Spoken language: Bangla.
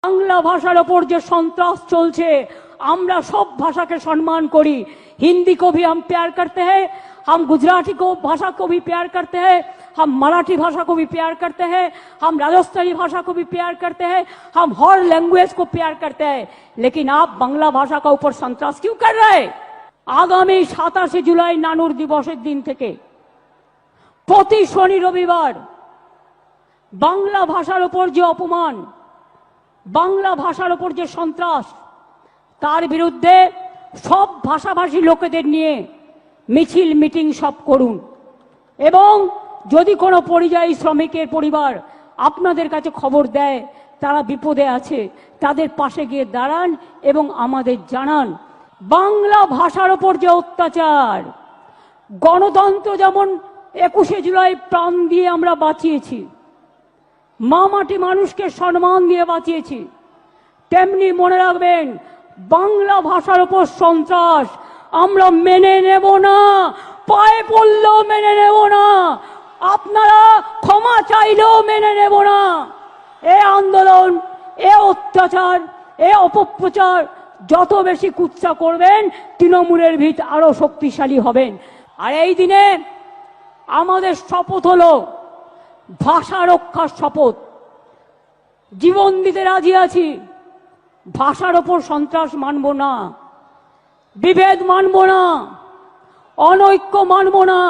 বাংলা ভাষার ওপর যে সন্ত্রাস চলছে, আমরা সব ভাষাকে সম্মান করি। हिंदी को भी हम प्यार करते हैं, हम गुजराती को भाषा को भी प्यार करते हैं, हम मराठी भाषा को भी प्यार करते हैं, हम राजस्थानी भाषा को भी प्यार करते हैं, हम हर लैंग्वेज को प्यार करते हैं। लेकिन आप बांग्ला भाषा का ऊपर संत्रास क्यों कर रहे हैं? आगामी 27 जुलाई नानुर दिवसेर दिन থেকে প্রতি শনি রবিবার বাংলা ভাষার উপর যে অপমান, বাংলা ভাষার উপর যে সন্ত্রাস, তার বিরুদ্ধে সব ভাষাভাষী লোকেদের নিয়ে মিছিল মিটিং সব করুন। এবং যদি কোনো পরিযায়ী শ্রমিকের পরিবার আপনাদের কাছে খবর দেয় তারা বিপদে আছে, তাদের পাশে গিয়ে দাঁড়ান এবং আমাদের জানান। বাংলা ভাষার উপর যে অত্যাচার, গণতন্ত্র যেমন 21শে জুলাই প্রাণ দিয়ে আমরা বাঁচিয়েছি, মা মাটি মানুষকে সম্মান দিয়ে বাঁচিয়েছি, তেমনি মনে রাখবেন বাংলা ভাষার উপর সন্ত্রাস আমরা মেনে নেব না, পায়ে পড়লেও মেনে নেব না, আপনারা ক্ষমা চাইলেও মেনে নেব না। এ আন্দোলন, এ অত্যাচার, এ অপপ্রচার যত বেশি কুৎসা করবেন, তৃণমূলের ভিত আরো শক্তিশালী হবেন। আর এই দিনে আমাদের শপথ হলো ভাষা রক্ষার শপথ। জীবন দিতে রাজি আছি, ভাষার ওপর সন্ত্রাস মানব না, বিভেদ মানব না, অনৈক্য মানব না।